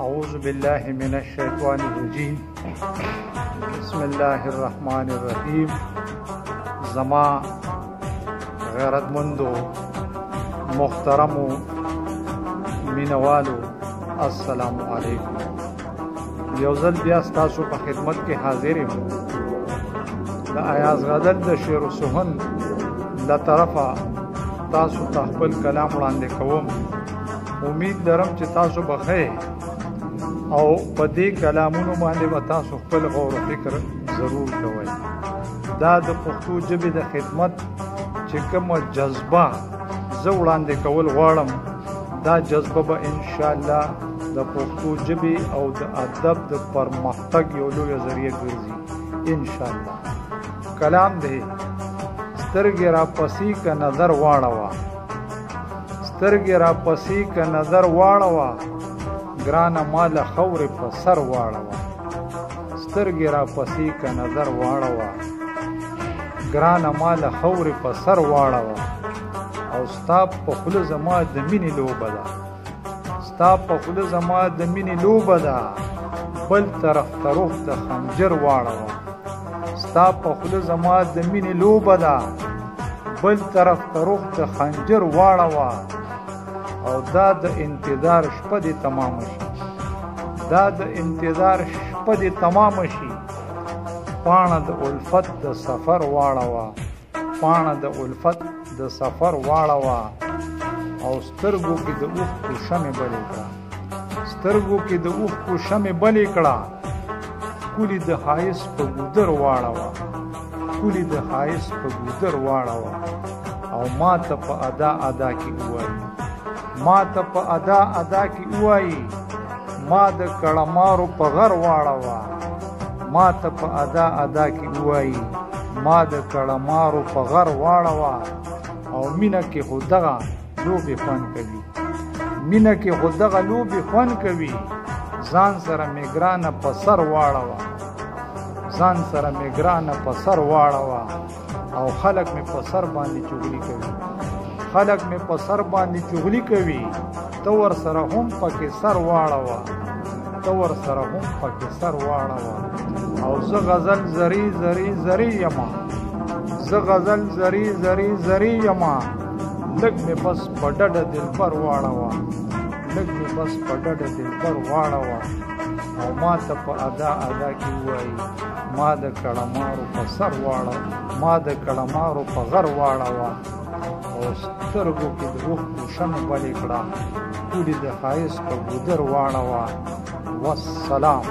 أعوذ بالله من الشيطان الرجيم بسم الله الرحمن الرحيم. زما غیرتمندو محترمو مینوالو السلام علیکم. یو ځل بیا ستاسو په خدمت کې حاضر یم. د ایاز غزل د شعر و سخن له طرفه تاسو ته خپل کلام وړاندې کوم. امید لرم چې تاسو به ښه او په دې کلامونو باندې به تاسو خپل غور و فکر ضرور کوئ. دا د پښتو ژبې د خدمت چې کومه جذبه زه وړاندې کول غواړم، دا جذبه به انشاءالله د پښتو ژبې او د ادب د پرمختګ یو لویه ذریعه ګرځي انشاءالله. کلام دی: سترګې راپسې که نظر واړوه، سترګې راپسې که نظر واړوه، ګرانه ما له خاورې په سر واړوه. سترګې راپسې که نظر واړوه، ګرانه ما له خاورې په سر واړوه. او ستا په خوله زما د مینې لوبه ده، ستا په خوله زما د مینې لوبه ده، بل طرف ته رخ د خنجر واړوه. ستا په خوله زما د مینې لوبه ده، بل طرف ته رخ د خنجر واړوه. او دا د انتظار شپه دې تمامه شي، دا د انتظار شپه دې تمامه شي. پاڼه د الفت د سفر واړوه، پاڼه د الفت د سفر واړوه. او سترګو کې د اوښکو شمې بلې کړه، سترګو کې د اوښکو شمې بلې کړه. ښکلي د ښایست په ګودر واړوه، ښکلي د ښایست په ګودر واړوه. او ما ته په ادا ادا کې ووایي، ما ته په ادا ادا کې ووایي، ما د کړمارو په غر واړوه. ما ته په ادا ادا کې ووایي، ما د کړمارو په غر واړوه. او مینه کې خو دغه لوبې خوند کوي، مینه کې خو دغه لوبې خوند کوي. ځان سره مې ګرانه په سر واړوه، ځان سره مې ګرانه په سر واړوه. او خلک مې په سر باندې چغلي کوي، خلک مې په سر باندې چغلي کوي. ته ور سره هم پکې سر واړوه، ته ور سره هم پکې سر واړوه. او زه غزل زری زری زری یما، زه غزل زری زری زری یما. لږ مې بس په ډډه دلبر واړوه، لږ مې بس په ډډه دلبر واړوه. او ما ته په ادا ادا کې ووایي، ما د کړمارو په سر واړوه، ما د کړمارو په غر واړوه. او سترګو کې د اوښکو شمې بلې کړه، ښکلي د ښایست په ګودر واړوه. والسلام.